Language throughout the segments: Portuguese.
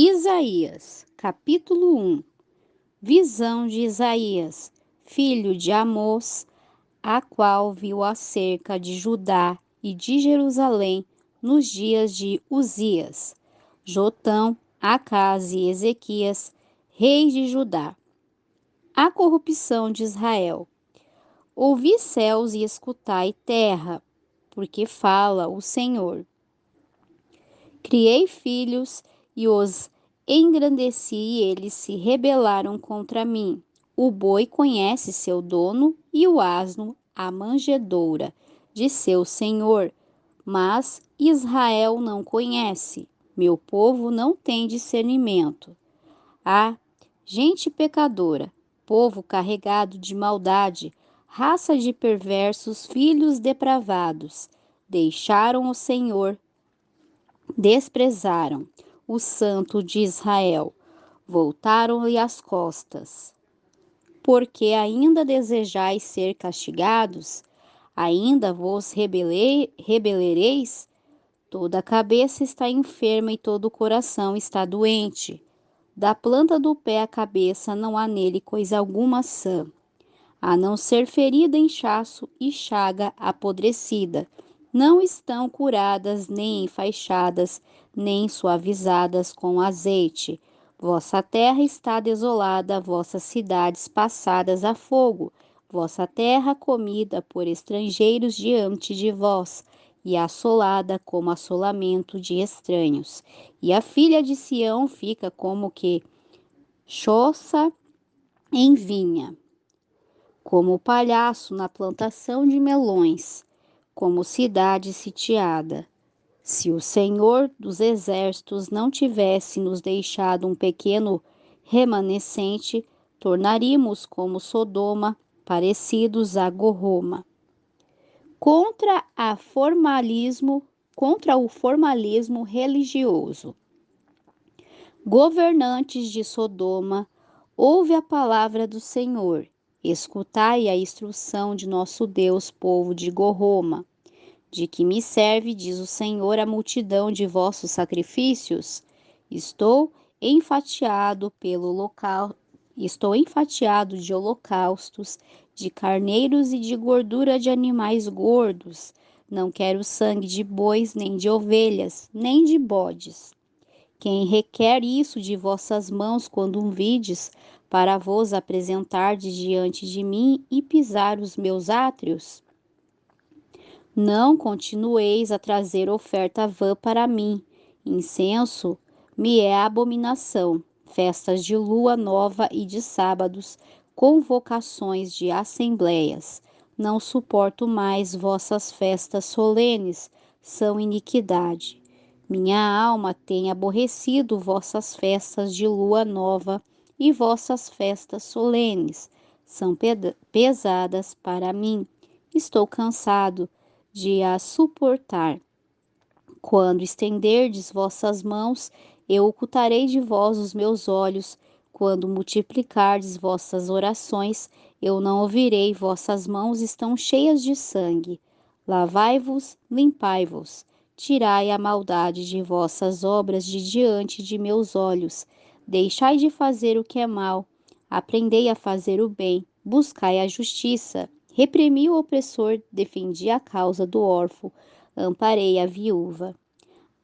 Isaías, capítulo 1. Visão de Isaías, filho de Amós, a qual viu acerca de Judá e de Jerusalém nos dias de Uzias, Jotão, Acás e Ezequias, reis de Judá. A corrupção de Israel. Ouvi céus e escutai terra, porque fala o Senhor. Criei filhos e os engrandeci e eles se rebelaram contra mim. O boi conhece seu dono e o asno a manjedoura de seu senhor, mas Israel não conhece. Meu povo não tem discernimento. Ah, gente pecadora, povo carregado de maldade, raça de perversos, filhos depravados, deixaram o Senhor, desprezaram o Santo de Israel, voltaram-lhe as costas. Porque ainda desejais ser castigados, ainda vos rebelereis? Toda a cabeça está enferma e todo o coração está doente. Da planta do pé à cabeça não há nele coisa alguma sã, a não ser ferida, inchaço e chaga apodrecida. Não estão curadas, nem enfaixadas, nem suavizadas com azeite. Vossa terra está desolada, vossas cidades passadas a fogo, vossa terra comida por estrangeiros diante de vós, e assolada como assolamento de estranhos. E a filha de Sião fica como que choça em vinha, como o palhaço na plantação de melões, como cidade sitiada. Se o Senhor dos Exércitos não tivesse nos deixado um pequeno remanescente, tornaríamos como Sodoma, parecidos a Goroma. Contra o formalismo religioso. Governantes de Sodoma, ouve a palavra do Senhor. Escutai a instrução de nosso Deus, povo de Goroma. De que me serve, diz o Senhor, a multidão de vossos sacrifícios? Estou enfateado de holocaustos, de carneiros e de gordura de animais gordos. Não quero sangue de bois, nem de ovelhas, nem de bodes. Quem requer isso de vossas mãos quando vides, para vos apresentardes diante de mim e pisar os meus átrios? Não continueis a trazer oferta vã para mim. Incenso me é abominação. Festas de lua nova e de sábados, convocações de assembleias. Não suporto mais vossas festas solenes, são iniquidade. Minha alma tem aborrecido vossas festas de lua nova e vossas festas solenes. São pesadas para mim. Estou cansado de a suportar. Quando estenderdes vossas mãos, eu ocultarei de vós os meus olhos. Quando multiplicardes vossas orações, eu não ouvirei. Vossas mãos estão cheias de sangue. Lavai-vos, limpai-vos. Tirai a maldade de vossas obras de diante de meus olhos. Deixai de fazer o que é mal. Aprendei a fazer o bem. Buscai a justiça. Reprimi o opressor, defendi a causa do órfão, amparei a viúva.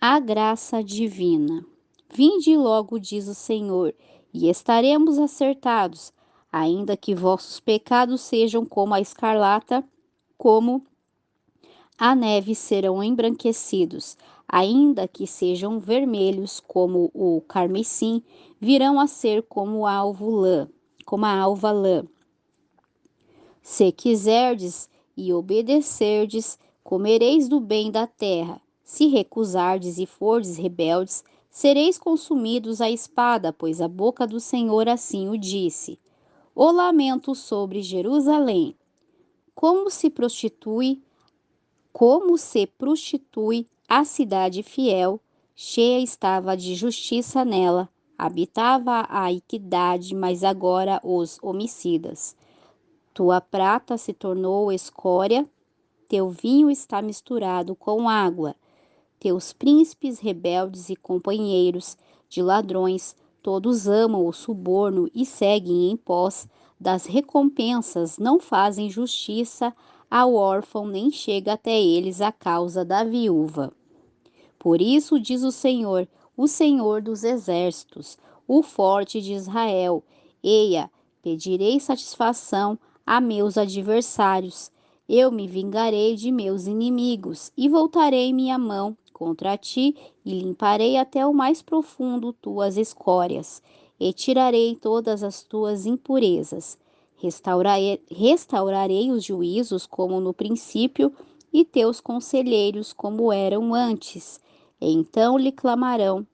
A graça divina. Vinde logo, diz o Senhor, e estaremos acertados, ainda que vossos pecados sejam como a escarlata, como a neve serão embranquecidos, ainda que sejam vermelhos como o carmesim, virão a ser como a alva lã. Se quiserdes e obedecerdes, comereis do bem da terra. Se recusardes e fordes rebeldes, sereis consumidos à espada, pois a boca do Senhor assim o disse. O lamento sobre Jerusalém. Como se prostitui a cidade fiel, cheia estava de justiça nela, habitava a equidade, mas agora os homicidas. Tua prata se tornou escória, teu vinho está misturado com água. Teus príncipes rebeldes e companheiros de ladrões. Todos amam o suborno e seguem em pós das recompensas, não fazem justiça ao órfão, nem chega até eles a causa da viúva. Por isso diz o Senhor dos exércitos, o forte de Israel: Eia, pedirei satisfação a meus adversários. Eu me vingarei de meus inimigos e voltarei minha mão contra ti e limparei até o mais profundo tuas escórias e tirarei todas as tuas impurezas. Restaurarei os juízos como no princípio e teus conselheiros como eram antes. Então lhe clamarão,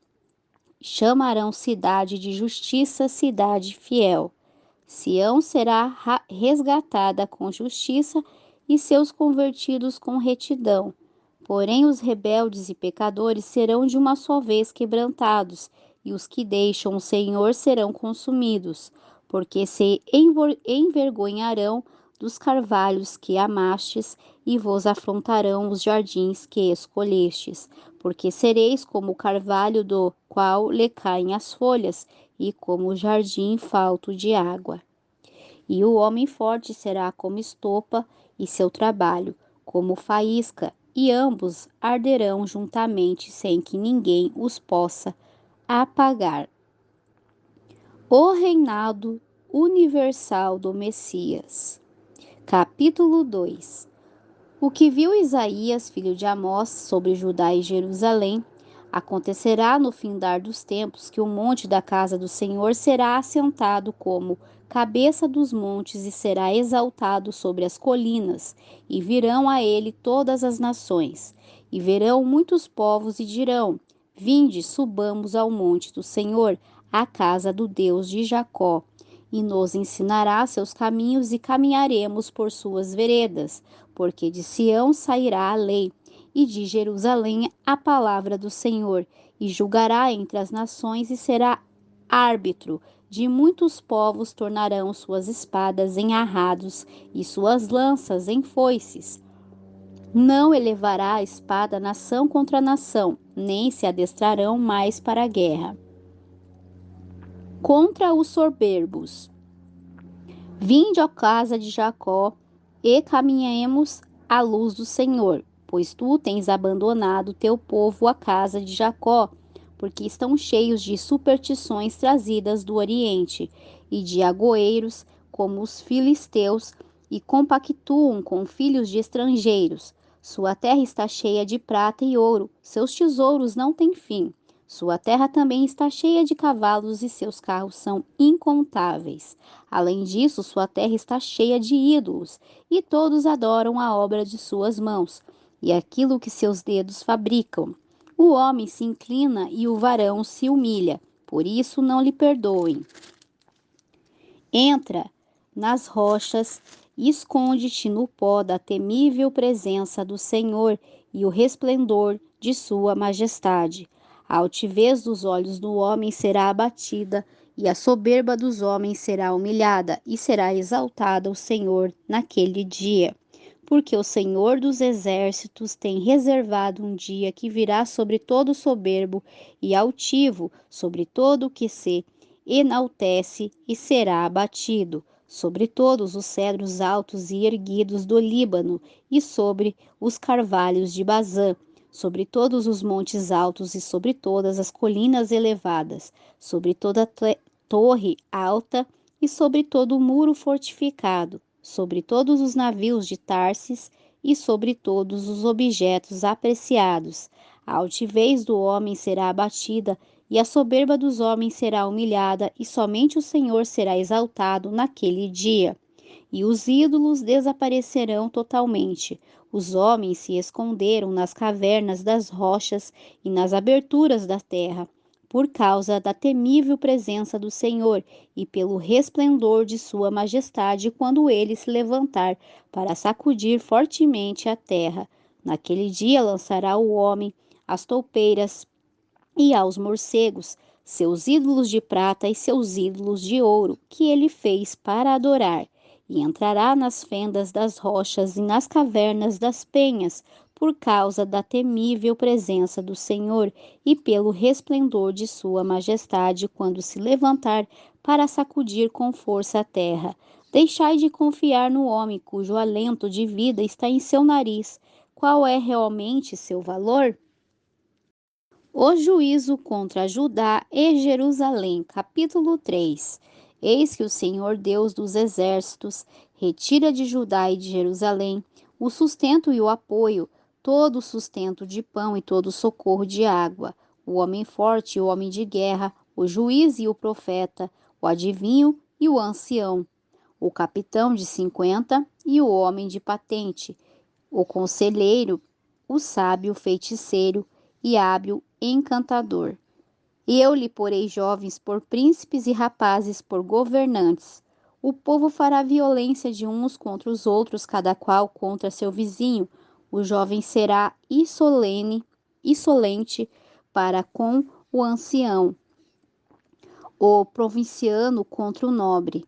chamarão cidade de justiça, cidade fiel. Sião será resgatada com justiça e seus convertidos com retidão. Porém, os rebeldes e pecadores serão de uma só vez quebrantados, e os que deixam o Senhor serão consumidos, porque se envergonharão dos carvalhos que amastes e vos afrontarão os jardins que escolhestes, porque sereis como o carvalho do qual lhe caem as folhas, e como o jardim falto de água. E o homem forte será como estopa, e seu trabalho como faísca, e ambos arderão juntamente sem que ninguém os possa apagar. O reinado universal do Messias. Capítulo 2. O que viu Isaías, filho de Amós, sobre Judá e Jerusalém, acontecerá no findar dos tempos que o monte da casa do Senhor será assentado como cabeça dos montes e será exaltado sobre as colinas, e virão a ele todas as nações, e verão muitos povos e dirão: Vinde, subamos ao monte do Senhor, à casa do Deus de Jacó, e nos ensinará seus caminhos e caminharemos por suas veredas, porque de Sião sairá a lei, e de Jerusalém a palavra do Senhor, e julgará entre as nações e será árbitro. De muitos povos tornarão suas espadas em arrados e suas lanças em foices. Não elevará a espada nação contra nação, nem se adestrarão mais para a guerra. Contra os soberbos. Vinde, ó casa de Jacó, e caminhemos à luz do Senhor, pois tu tens abandonado teu povo, a casa de Jacó, porque estão cheios de superstições trazidas do Oriente, e de agoeiros, como os filisteus, e compactuam com filhos de estrangeiros. Sua terra está cheia de prata e ouro, seus tesouros não têm fim. Sua terra também está cheia de cavalos e seus carros são incontáveis. Além disso, sua terra está cheia de ídolos, e todos adoram a obra de suas mãos, e aquilo que seus dedos fabricam. O homem se inclina e o varão se humilha, por isso não lhe perdoem. Entra nas rochas e esconde-te no pó da temível presença do Senhor e o resplendor de sua majestade. A altivez dos olhos do homem será abatida, e a soberba dos homens será humilhada, e será exaltada o Senhor naquele dia. Porque o Senhor dos exércitos tem reservado um dia que virá sobre todo soberbo e altivo, sobre todo o que se enaltece, e será abatido, sobre todos os cedros altos e erguidos do Líbano, e sobre os carvalhos de Bazã, sobre todos os montes altos e sobre todas as colinas elevadas, sobre toda torre alta e sobre todo o muro fortificado, sobre todos os navios de Tarsis e sobre todos os objetos apreciados. A altivez do homem será abatida e a soberba dos homens será humilhada, e somente o Senhor será exaltado naquele dia. E os ídolos desaparecerão totalmente. Os homens se esconderam nas cavernas das rochas e nas aberturas da terra, por causa da temível presença do Senhor e pelo resplendor de sua majestade, quando ele se levantar para sacudir fortemente a terra. Naquele dia lançará o homem as toupeiras e aos morcegos, seus ídolos de prata e seus ídolos de ouro, que ele fez para adorar, e entrará nas fendas das rochas e nas cavernas das penhas, por causa da temível presença do Senhor e pelo resplendor de sua majestade quando se levantar para sacudir com força a terra. Deixai de confiar no homem cujo alento de vida está em seu nariz. Qual é realmente seu valor? O juízo contra Judá e Jerusalém, capítulo 3. Eis que o Senhor Deus dos exércitos retira de Judá e de Jerusalém o sustento e o apoio, todo o sustento de pão e todo o socorro de água, o homem forte e o homem de guerra, o juiz e o profeta, o adivinho e o ancião, o capitão de 50 e o homem de patente, o conselheiro, o sábio feiticeiro e hábil encantador. E eu lhe porei jovens por príncipes e rapazes por governantes. O povo fará violência de uns contra os outros, cada qual contra seu vizinho. O jovem será insolente para com o ancião, o provinciano contra o nobre.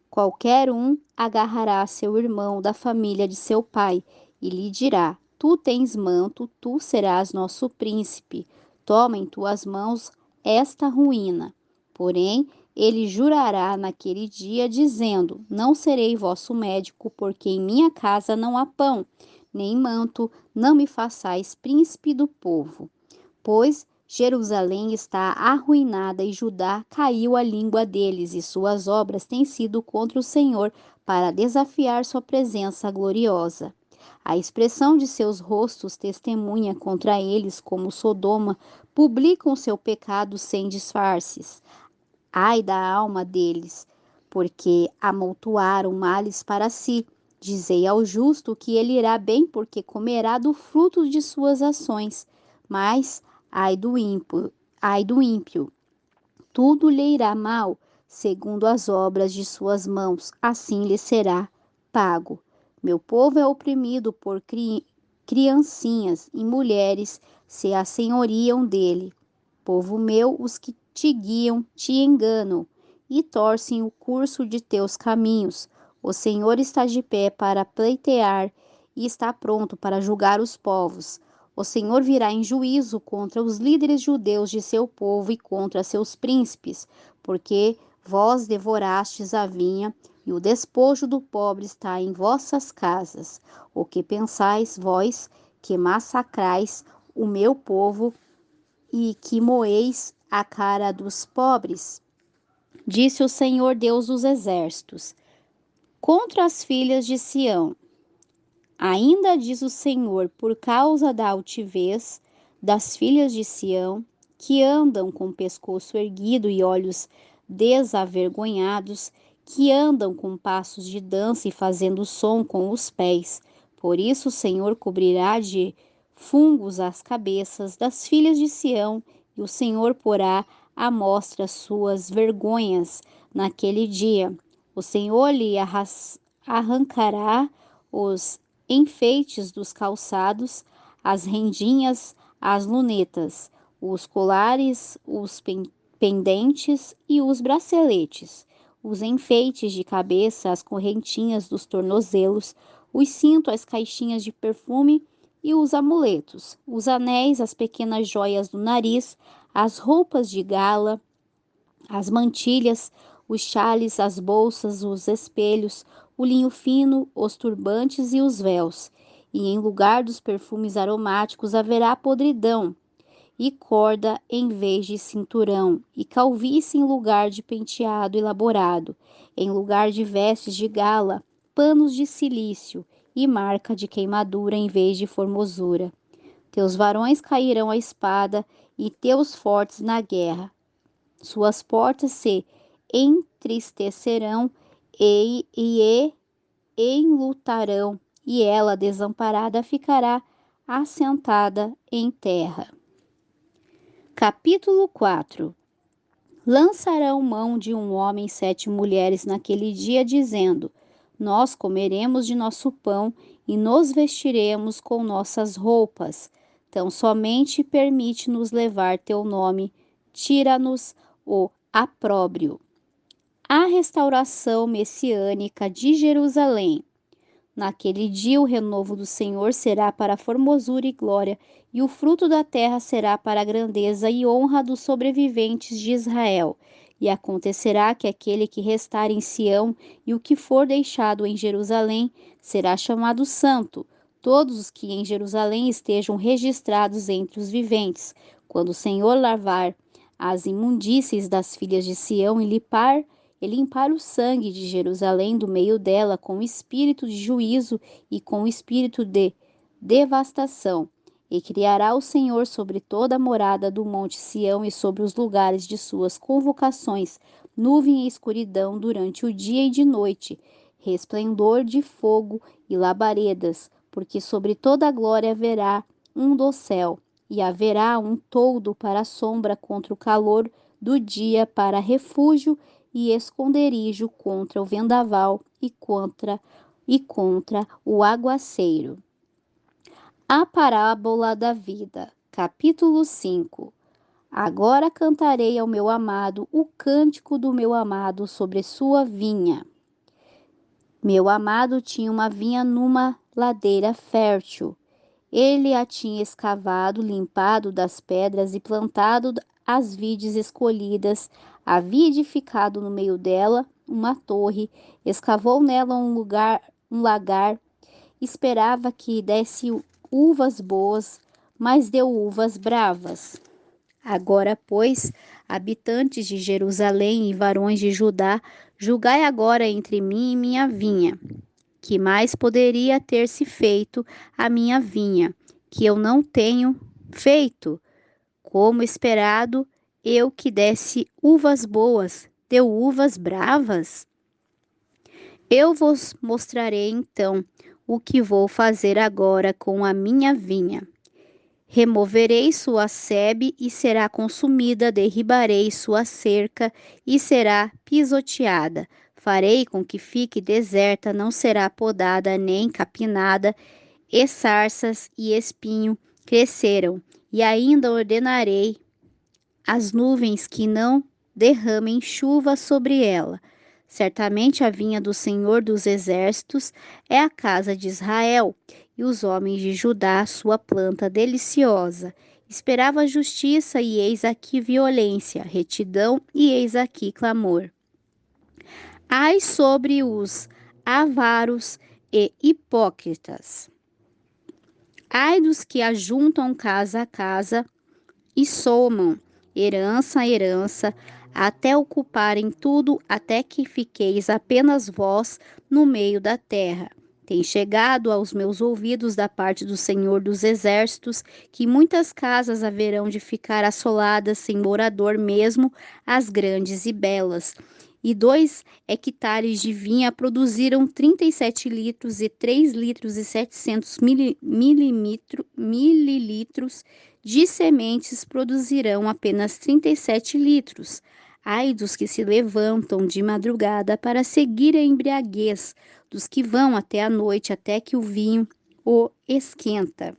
Qualquer um agarrará seu irmão da família de seu pai e lhe dirá: Tu tens manto, tu serás nosso príncipe. Toma em tuas mãos esta ruína. Porém, ele jurará naquele dia, dizendo: Não serei vosso médico, porque em minha casa não há pão, nem manto, não me façais príncipe do povo. Pois Jerusalém está arruinada e Judá caiu a língua deles, e suas obras têm sido contra o Senhor para desafiar sua presença gloriosa. A expressão de seus rostos testemunha contra eles, como Sodoma, publicam seu pecado sem disfarces. Ai da alma deles, porque amontoaram males para si. Dizei ao justo que ele irá bem, porque comerá do fruto de suas ações. Mas ai do ímpio, tudo lhe irá mal, segundo as obras de suas mãos, assim lhe será pago. Meu povo é oprimido por criancinhas e mulheres se assenhoriam dele. Povo meu, os que te guiam te enganam e torcem o curso de teus caminhos. O Senhor está de pé para pleitear e está pronto para julgar os povos. O Senhor virá em juízo contra os líderes judeus de seu povo e contra seus príncipes, porque vós devorastes a vinha e o despojo do pobre está em vossas casas. O que pensais, vós, que massacrais o meu povo e que moeis a cara dos pobres? Disse o Senhor Deus dos exércitos, contra as filhas de Sião. Ainda diz o Senhor, por causa da altivez das filhas de Sião, que andam com o pescoço erguido e olhos desavergonhados, que andam com passos de dança e fazendo som com os pés. Por isso o Senhor cobrirá de fungos as cabeças das filhas de Sião, e o Senhor porá à mostra suas vergonhas naquele dia. O Senhor lhe arrancará os enfeites dos calçados, as rendinhas, as lunetas, os colares, os pendentes e os braceletes, os enfeites de cabeça, as correntinhas dos tornozelos, os cintos, as caixinhas de perfume e os amuletos, os anéis, as pequenas joias do nariz, as roupas de gala, as mantilhas, os xales, as bolsas, os espelhos, o linho fino, os turbantes e os véus. E em lugar dos perfumes aromáticos haverá podridão, e corda em vez de cinturão, e calvície em lugar de penteado elaborado, em lugar de vestes de gala, panos de cilício, e marca de queimadura em vez de formosura. Teus varões cairão à espada, e teus fortes na guerra. Suas portas se entristecerão e enlutarão, e ela, desamparada, ficará assentada em terra. Capítulo 4. Lançarão mão de um homem 7 mulheres naquele dia, dizendo: Nós comeremos de nosso pão e nos vestiremos com nossas roupas. Tão somente permite-nos levar teu nome, tira-nos o opróbrio. A restauração messiânica de Jerusalém. Naquele dia o renovo do Senhor será para a formosura e glória, e o fruto da terra será para a grandeza e honra dos sobreviventes de Israel. E acontecerá que aquele que restar em Sião e o que for deixado em Jerusalém será chamado santo. Todos os que em Jerusalém estejam registrados entre os viventes, quando o Senhor lavar as imundícies das filhas de Sião e limpar o sangue de Jerusalém do meio dela com o espírito de juízo e com o espírito de devastação. E criará o Senhor sobre toda a morada do monte Sião e sobre os lugares de suas convocações, nuvem e escuridão durante o dia e de noite, resplendor de fogo e labaredas, porque sobre toda a glória haverá um dossel, e haverá um toldo para a sombra contra o calor do dia, para refúgio e esconderijo contra o vendaval e contra o aguaceiro. A parábola da vida, capítulo 5. Agora cantarei ao meu amado o cântico do meu amado sobre sua vinha. Meu amado tinha uma vinha numa ladeira fértil. Ele a tinha escavado, limpado das pedras e plantado as vides escolhidas. Havia edificado no meio dela uma torre, escavou nela um lagar, esperava que desse uvas boas, mas deu uvas bravas. Agora, pois, habitantes de Jerusalém e varões de Judá, julgai agora entre mim e minha vinha. Que mais poderia ter se feito à minha vinha, que eu não tenho feito? Como esperado, eu que desse uvas boas, deu uvas bravas? Eu vos mostrarei então o que vou fazer agora com a minha vinha. Removerei sua sebe e será consumida, derribarei sua cerca e será pisoteada. Farei com que fique deserta, não será podada nem capinada, e sarças e espinho cresceram. E ainda ordenarei as nuvens que não derramem chuva sobre ela. Certamente a vinha do Senhor dos Exércitos é a casa de Israel, e os homens de Judá sua planta deliciosa. Esperava justiça, e eis aqui violência, retidão, e eis aqui clamor. Ai sobre os avaros e hipócritas! Ai dos que ajuntam casa a casa e somam herança a herança, até ocuparem tudo, até que fiqueis apenas vós no meio da terra. Tem chegado aos meus ouvidos da parte do Senhor dos Exércitos que muitas casas haverão de ficar assoladas sem morador, mesmo as grandes e belas. E 2 hectares de vinha produziram 37 litros e 3 litros e 700 mililitros de sementes produzirão apenas 37 litros. Ai dos que se levantam de madrugada para seguir a embriaguez, dos que vão até a noite até que o vinho o esquenta.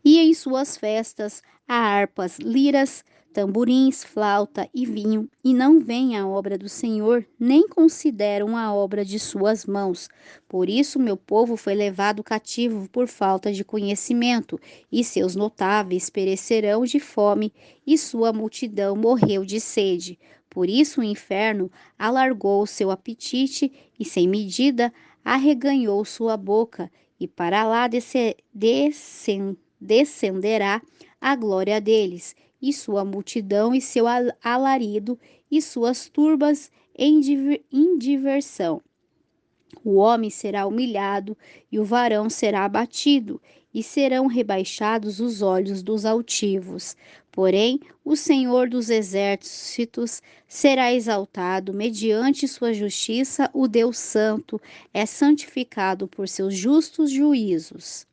E em suas festas há harpas, liras, tamborins, flauta e vinho, e não veem a obra do Senhor, nem consideram a obra de suas mãos. Por isso meu povo foi levado cativo por falta de conhecimento, e seus notáveis perecerão de fome, e sua multidão morreu de sede. Por isso o inferno alargou o seu apetite, e sem medida arreganhou sua boca, e para lá descenderá a glória deles, e sua multidão e seu alarido, e suas turbas em diversão. O homem será humilhado, e o varão será abatido, e serão rebaixados os olhos dos altivos. Porém, o Senhor dos Exércitos será exaltado, mediante sua justiça, o Deus Santo é santificado por seus justos juízos.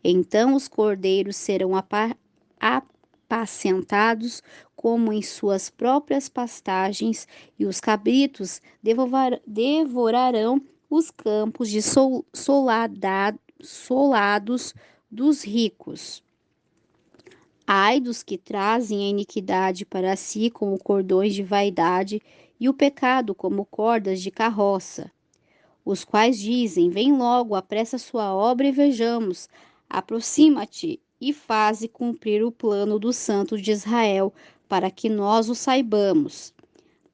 Então os cordeiros serão apacentados como em suas próprias pastagens, e os cabritos devorarão os campos de solados dos ricos. Ai dos que trazem a iniquidade para si como cordões de vaidade, e o pecado como cordas de carroça. os quais dizem: Vem logo, apressa sua obra e vejamos. Aproxima-te e faze cumprir o plano do Santo de Israel, para que nós o saibamos.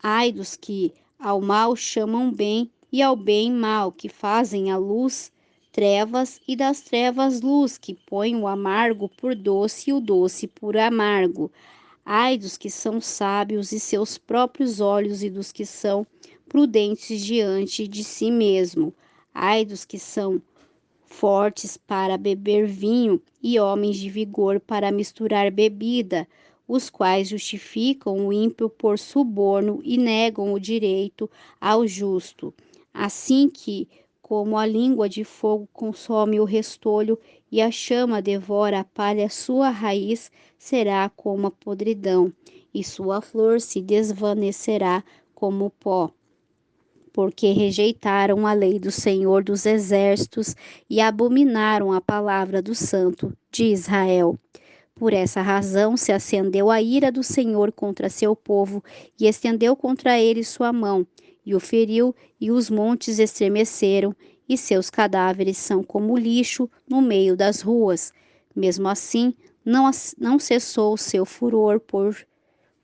Ai dos que ao mal chamam bem e ao bem mal, que fazem a luz trevas e das trevas luz, que põem o amargo por doce e o doce por amargo. Ai dos que são sábios e seus próprios olhos e dos que são prudentes diante de si mesmo. Ai dos que são fortes para beber vinho e homens de vigor para misturar bebida, os quais justificam o ímpio por suborno e negam o direito ao justo. Assim que, como a língua de fogo consome o restolho e a chama devora a palha, sua raiz será como a podridão, e sua flor se desvanecerá como pó, porque rejeitaram a lei do Senhor dos Exércitos e abominaram a palavra do Santo de Israel. Por essa razão se acendeu a ira do Senhor contra seu povo e estendeu contra ele sua mão, e o feriu, e os montes estremeceram, e seus cadáveres são como lixo no meio das ruas. Mesmo assim, não cessou o seu furor,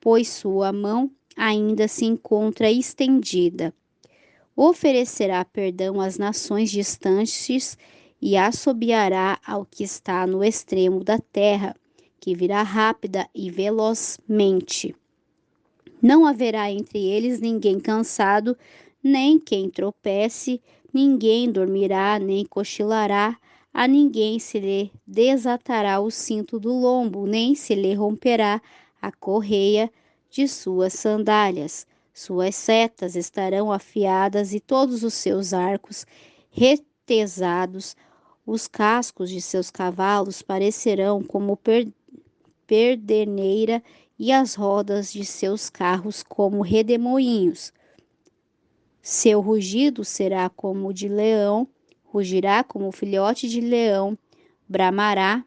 pois sua mão ainda se encontra estendida. Oferecerá perdão às nações distantes e assobiará ao que está no extremo da terra, que virá rápida e velozmente. Não haverá entre eles ninguém cansado, nem quem tropece, ninguém dormirá, nem cochilará, a ninguém se lhe desatará o cinto do lombo, nem se lhe romperá a correia de suas sandálias. Suas setas estarão afiadas e todos os seus arcos retesados. Os cascos de seus cavalos parecerão como perdeneira e as rodas de seus carros como redemoinhos. Seu rugido será como o de leão, rugirá como filhote de leão, bramará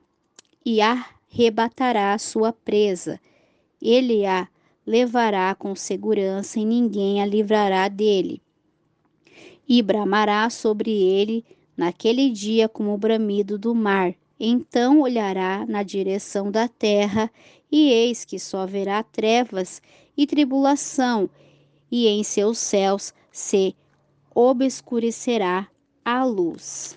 e arrebatará a sua presa. Ele a levará com segurança e ninguém a livrará dele. E bramará sobre ele naquele dia como o bramido do mar. Então olhará na direção da terra, e eis que só haverá trevas e tribulação, e em seus céus se obscurecerá a luz.